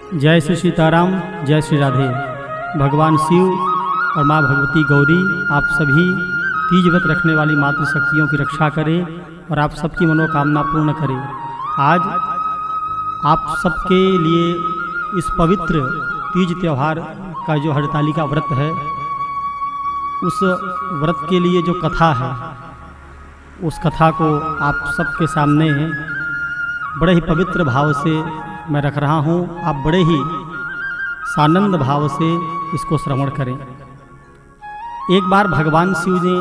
जय श्री सीताराम, जय श्री राधे। भगवान शिव और माँ भगवती गौरी आप सभी तीज व्रत रखने वाली मातृशक्तियों की रक्षा करें और आप सबकी मनोकामना पूर्ण करें। आज आप सबके लिए इस पवित्र तीज त्यौहार का जो हरतालिका व्रत है, उस व्रत के लिए जो कथा है, उस कथा को आप सबके सामने बड़े ही पवित्र भाव से मैं रख रहा हूँ। आप बड़े ही सानंद भाव से इसको श्रवण करें। एक बार भगवान शिव ने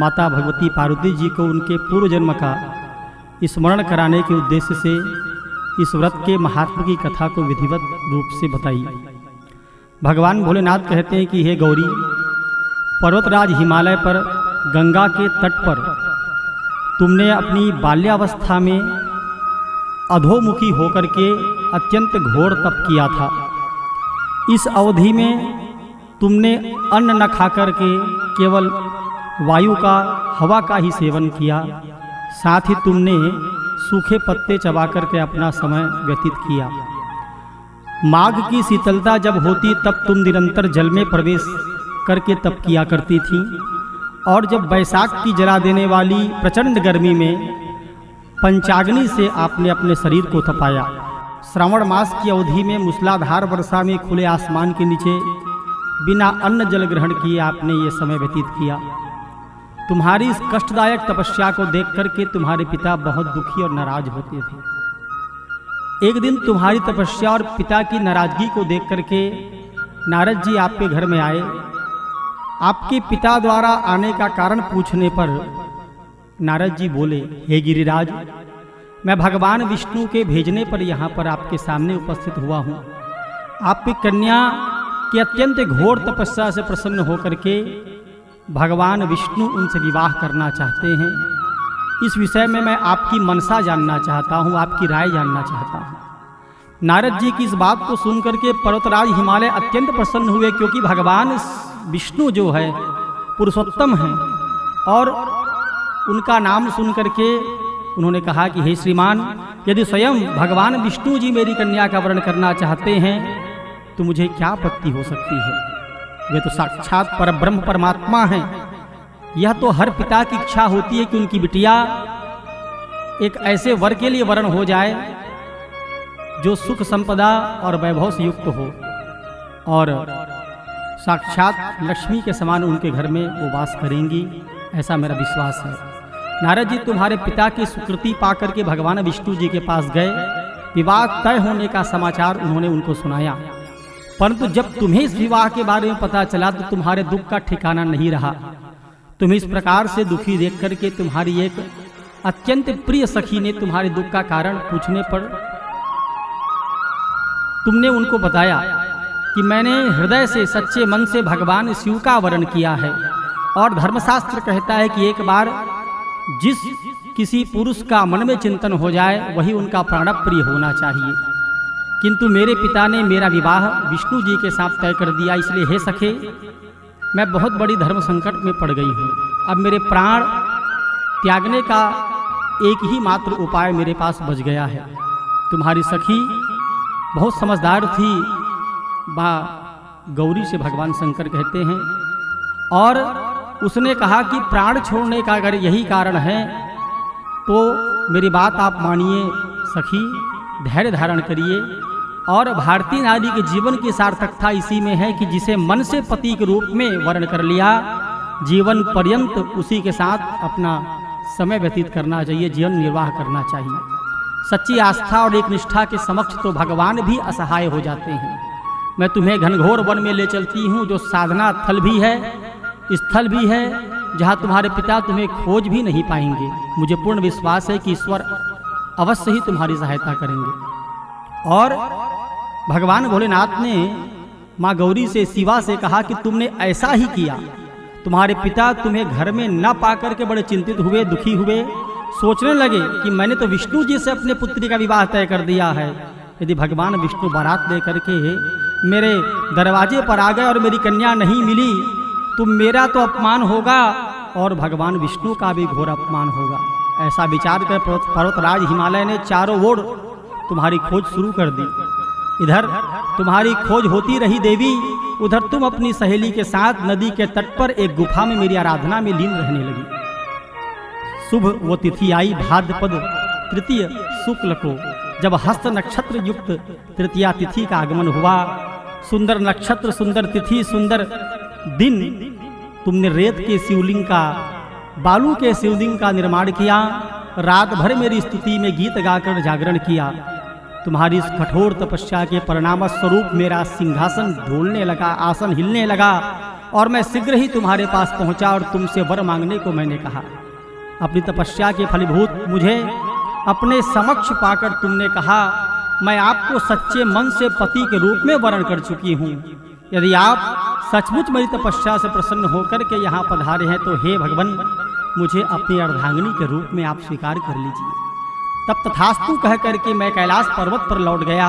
माता भगवती पार्वती जी को उनके पूर्व जन्म का स्मरण कराने के उद्देश्य से इस व्रत के महात्म की कथा को विधिवत रूप से बताई। भगवान भोलेनाथ कहते हैं कि हे गौरी, पर्वतराज हिमालय पर गंगा के तट पर तुमने अपनी बाल्यावस्था में अधोमुखी होकर के अत्यंत घोर तप किया था। इस अवधि में तुमने अन्न न खाकर के केवल वायु का, हवा का ही सेवन किया। साथ ही तुमने सूखे पत्ते चबा करके अपना समय व्यतीत किया। माघ की शीतलता जब होती तब तुम निरंतर जल में प्रवेश करके तप किया करती थी, और जब बैसाख की जला देने वाली प्रचंड गर्मी में पंचाग्नि से आपने अपने शरीर को तपाया। श्रावण मास की अवधि में मूसलाधार वर्षा में खुले आसमान के नीचे बिना अन्न जल ग्रहण किए आपने ये समय व्यतीत किया। तुम्हारी इस कष्टदायक तपस्या को देख करके तुम्हारे पिता बहुत दुखी और नाराज होते थे। एक दिन तुम्हारी तपस्या और पिता की नाराजगी को देख करके नारद जी आपके घर में आए। आपके पिता द्वारा आने का कारण पूछने पर नारद जी बोले, हे गिरिराज, मैं भगवान विष्णु के भेजने पर यहाँ पर आपके सामने उपस्थित हुआ हूँ। आपकी कन्या की अत्यंत घोर तपस्या से प्रसन्न होकर के भगवान विष्णु उनसे विवाह करना चाहते हैं। इस विषय में मैं आपकी मनसा जानना चाहता हूँ, आपकी राय जानना चाहता हूँ। नारद जी की इस बात को सुनकर के पर्वतराज हिमालय अत्यंत प्रसन्न हुए, क्योंकि भगवान विष्णु जो है पुरुषोत्तम हैं, और उनका नाम सुन करके उन्होंने कहा कि हे श्रीमान, यदि स्वयं भगवान विष्णु जी मेरी कन्या का वरण करना चाहते हैं तो मुझे क्या आपत्ति हो सकती है। वे तो साक्षात परब्रह्म परमात्मा हैं। यह तो हर पिता की इच्छा होती है कि उनकी बिटिया एक ऐसे वर के लिए वरण हो जाए जो सुख संपदा और वैभव से युक्त हो, और साक्षात लक्ष्मी के समान उनके घर में वो वास करेंगी, ऐसा मेरा विश्वास है। नारद जी तुम्हारे पिता की स्वीकृति पाकर के भगवान विष्णु जी के पास गए। विवाह तय होने का समाचार उन्होंने उनको सुनाया, परंतु जब तुम्हें इस विवाह के बारे में पता चला तो तुम्हारे दुख का ठिकाना नहीं रहा। तुम्हें इस प्रकार से दुखी देख करके तुम्हारी एक अत्यंत प्रिय सखी ने तुम्हारे दुख का कारण पूछने पर तुमने उनको बताया कि मैंने हृदय से, सच्चे मन से भगवान शिव का वरण किया है, और धर्मशास्त्र कहता है कि एक बार जिस किसी पुरुष का मन में चिंतन हो जाए वही उनका प्राणप्रिय होना चाहिए। किंतु मेरे पिता ने मेरा विवाह विष्णु जी के साथ तय कर दिया। इसलिए हे सखे, मैं बहुत बड़ी धर्म संकट में पड़ गई हूँ। अब मेरे प्राण त्यागने का एक ही मात्र उपाय मेरे पास बच गया है। तुम्हारी सखी बहुत समझदार थी, माँ गौरी से भगवान शंकर कहते हैं, और उसने कहा कि प्राण छोड़ने का अगर यही कारण है तो मेरी बात आप मानिए सखी, धैर्य धारण करिए। और भारतीय नारी के जीवन की सार्थकता इसी में है कि जिसे मन से पति के रूप में वर्ण कर लिया, जीवन पर्यंत उसी के साथ अपना समय व्यतीत करना चाहिए, जीवन निर्वाह करना चाहिए। सच्ची आस्था और एक निष्ठा के समक्ष तो भगवान भी असहाय हो जाते हैं। मैं तुम्हें घनघोर वन में ले चलती हूँ, जो साधना स्थल भी है, स्थल भी है, जहाँ तुम्हारे पिता तुम्हें खोज भी नहीं पाएंगे। मुझे पूर्ण विश्वास है कि ईश्वर अवश्य ही तुम्हारी सहायता करेंगे। और भगवान भोलेनाथ ने माँ गौरी से, शिवा से कहा कि तुमने ऐसा ही किया। तुम्हारे पिता तुम्हें घर में न पाकर के बड़े चिंतित हुए, दुखी हुए, सोचने लगे कि मैंने तो विष्णु जी से अपने पुत्री का विवाह तय कर दिया है। यदि भगवान विष्णु बारात लेकर के मेरे दरवाजे पर आ गए और मेरी कन्या नहीं मिली तो मेरा तो अपमान होगा और भगवान विष्णु का भी घोर अपमान होगा। ऐसा विचार कर पर्वतराज हिमालय ने चारों ओर तुम्हारी खोज शुरू कर दी। इधर तुम्हारी खोज होती रही देवी, उधर तुम अपनी सहेली के साथ नदी के तट पर एक गुफा में मेरी आराधना में लीन रहने लगी। शुभ वो तिथि आई भाद्रपद तृतीय शुक्ल को, जब हस्त नक्षत्र युक्त तृतीया तिथि का आगमन हुआ। सुंदर नक्षत्र, सुंदर तिथि, सुंदर दिन, तुमने रेत के शिवलिंग का, बालू के शिवलिंग का निर्माण किया। रात भर मेरी स्तुति में गीत गाकर जागरण किया। तुम्हारी इस कठोर तपस्या के परिणाम स्वरूप मेरा सिंहासन ढोलने लगा, आसन हिलने लगा, और मैं शीघ्र ही तुम्हारे पास पहुंचा और तुमसे वर मांगने को मैंने कहा। अपनी तपस्या के फलीभूत मुझे अपने समक्ष पाकर तुमने कहा, मैं आपको सच्चे मन से पति के रूप में वरण कर चुकी हूँ। यदि आप सचमुच मेरी तपस्या से प्रसन्न होकर के यहाँ पधारे हैं तो हे भगवान, मुझे अपनी अर्धांगिनी के रूप में आप स्वीकार कर लीजिए। तब तथास्तु कह करके मैं कैलाश पर्वत पर लौट गया।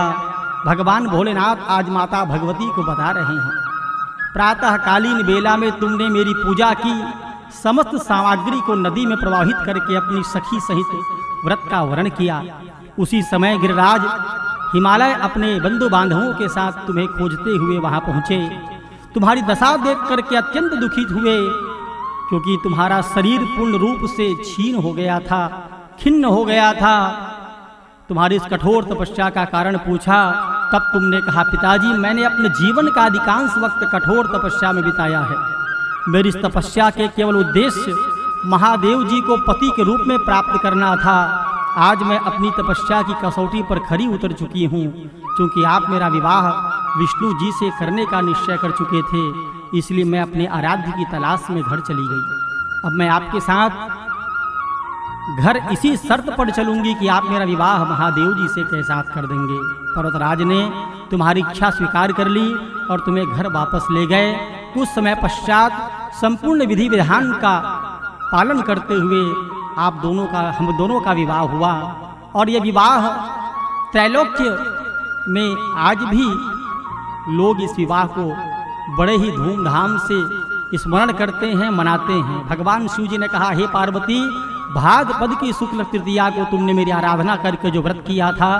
भगवान भोलेनाथ आज माता भगवती को बता रहे हैं, प्रातःकालीन बेला में तुमने मेरी पूजा की, समस्त सामग्री को नदी में प्रवाहित करके अपनी सखी सहित व्रत का वर्ण किया। उसी समय गिरिराज हिमालय अपने बंधु बांधवों के साथ तुम्हें खोजते हुए वहां पहुंचे। तुम्हारी दशा देख करके अत्यंत दुखित हुए, क्योंकि तुम्हारा शरीर पूर्ण रूप से छीन हो गया था, खिन्न हो गया था। तुम्हारी इस कठोर तपस्या का कारण पूछा, तब तुमने कहा, पिताजी मैंने अपने जीवन का अधिकांश वक्त कठोर तपस्या में बिताया है। मेरी इस तपस्या के केवल उद्देश्य महादेव जी को पति के रूप में प्राप्त करना था। आज मैं अपनी तपस्या की कसौटी पर खरी उतर चुकी हूँ, क्योंकि आप मेरा विवाह विष्णु जी से करने का निश्चय कर चुके थे, इसलिए मैं अपने आराध्य की तलाश में घर चली गई। अब मैं आपके साथ घर इसी शर्त पर चलूंगी कि आप मेरा विवाह महादेव जी से के साथ कर देंगे। पर्वतराज ने तुम्हारी इच्छा स्वीकार कर ली और तुम्हें घर वापस ले गए। कुछ समय पश्चात संपूर्ण विधि विधान का पालन करते हुए हम दोनों का विवाह हुआ। और यह विवाह त्रैलोक्य में आज भी लोग इस विवाह को बड़े ही धूमधाम से स्मरण करते हैं, मनाते हैं। भगवान शिव जी ने कहा, हे पार्वती, भाद्रपद की शुक्ल तृतीया को तुमने मेरी आराधना करके जो व्रत किया था,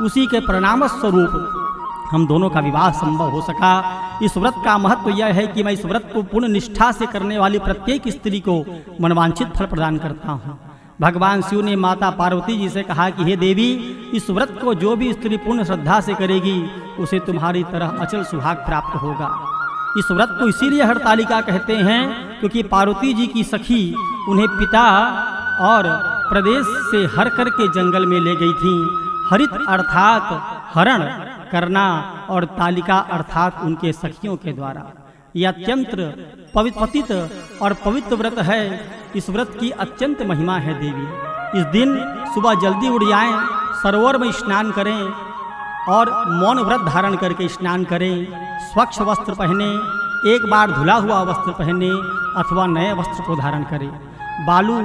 उसी के परिणाम स्वरूप हम दोनों का विवाह संभव हो सका। इस व्रत का महत्व यह है कि मैं इस व्रत को पूर्ण निष्ठा से करने वाली प्रत्येक स्त्री को मनवांछित फल प्रदान करता हूँ। भगवान शिव ने माता पार्वती जी से कहा कि हे देवी, इस व्रत को जो भी स्त्री पूर्ण श्रद्धा से करेगी उसे तुम्हारी तरह अचल सुहाग प्राप्त होगा। इस व्रत को इसीलिए हरतालिका कहते हैं क्योंकि पार्वती जी की सखी उन्हें पिता और प्रदेश से हर करके जंगल में ले गई थी। हरित अर्थात हरण करना और तालिका अर्थात उनके सखियों के द्वारा। यह अत्यंत पवित्र और पवित्र व्रत है। इस व्रत की अत्यंत महिमा है देवी। इस दिन सुबह जल्दी उठ जाएं, सरोवर में स्नान करें और मौन व्रत धारण करके स्नान करें। स्वच्छ वस्त्र पहने, एक बार धुला हुआ वस्त्र पहने अथवा नए वस्त्र को धारण करें। बालू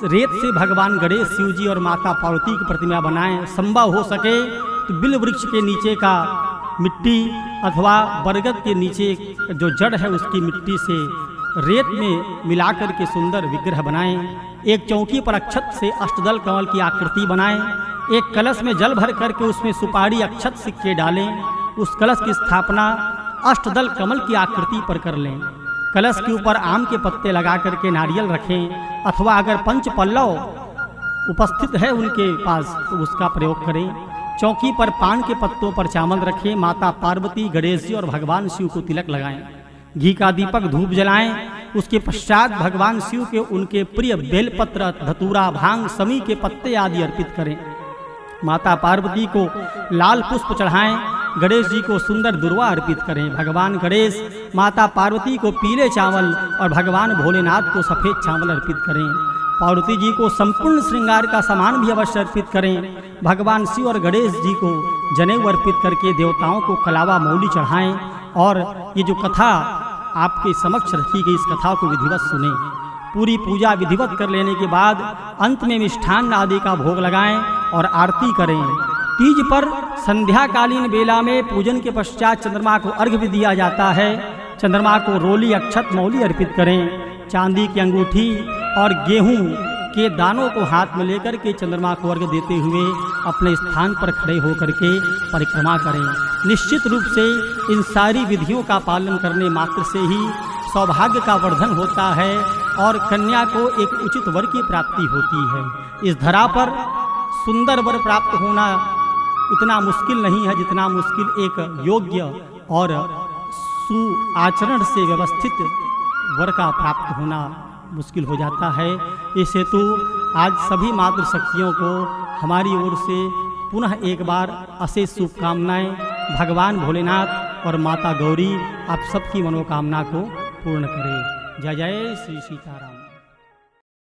रेत से भगवान गणेश शिव जी और माता पार्वती की प्रतिमा बनाएं। संभव हो सके तो बिल वृक्ष के नीचे का मिट्टी अथवा बरगद के नीचे जो जड़ है उसकी मिट्टी से रेत में मिलाकर के सुंदर विग्रह बनाएं। एक चौकी पर अक्षत से अष्टदल कमल की आकृति बनाएं। एक कलश में जल भर करके उसमें सुपारी अक्षत सिक्के डालें। उस कलश की स्थापना अष्टदल कमल की आकृति पर कर लें। कलश के ऊपर आम के पत्ते लगा करके नारियल रखें अथवा अगर पंच पल्लव उपस्थित है उनके पास तो उसका प्रयोग करें। चौकी पर पान के पत्तों पर चावल रखें। माता पार्वती, गणेश जी और भगवान शिव को तिलक लगाएं। घी का दीपक धूप जलाएं। उसके पश्चात भगवान शिव के उनके प्रिय बेलपत्र, धतूरा, भांग, समी के पत्ते आदि अर्पित करें। माता पार्वती को लाल पुष्प चढ़ाएं। गणेश जी को सुंदर दुर्वा अर्पित करें। भगवान गणेश, माता पार्वती को पीले चावल और भगवान भोलेनाथ को सफ़ेद चावल अर्पित करें। पार्वती जी को संपूर्ण श्रृंगार का सामान भी अवश्य अर्पित करें। भगवान शिव और गणेश जी को जनेऊ अर्पित करके देवताओं को कलावा मौली चढ़ाएं। और ये जो कथा आपके समक्ष रखी गई, इस कथा को विधिवत सुने। पूरी पूजा विधिवत कर लेने के बाद अंत में मिष्ठान्न आदि का भोग लगाएं और आरती करें। तीज पर संध्याकालीन बेला में पूजन के पश्चात चंद्रमा को अर्घ्य भी दिया जाता है। चंद्रमा को रोली, अक्षत, मौली अर्पित करें। चांदी की अंगूठी और गेहूं के दानों को हाथ में लेकर के चंद्रमा को अर्घ्य देते हुए अपने स्थान पर खड़े होकर के परिक्रमा करें। निश्चित रूप से इन सारी विधियों का पालन करने मात्र से ही सौभाग्य का वर्धन होता है और कन्या को एक उचित वर की प्राप्ति होती है। इस धरा पर सुंदर वर प्राप्त होना इतना मुश्किल नहीं है जितना मुश्किल एक योग्य और सुआचरण से व्यवस्थित वर का प्राप्त होना मुश्किल हो जाता है। इस हेतु आज सभी मातृशक्तियों को हमारी ओर से पुनः एक बार अशेष शुभकामनाएं। भगवान भोलेनाथ और माता गौरी आप सबकी मनोकामना को पूर्ण करें। जय जय श्री सीताराम।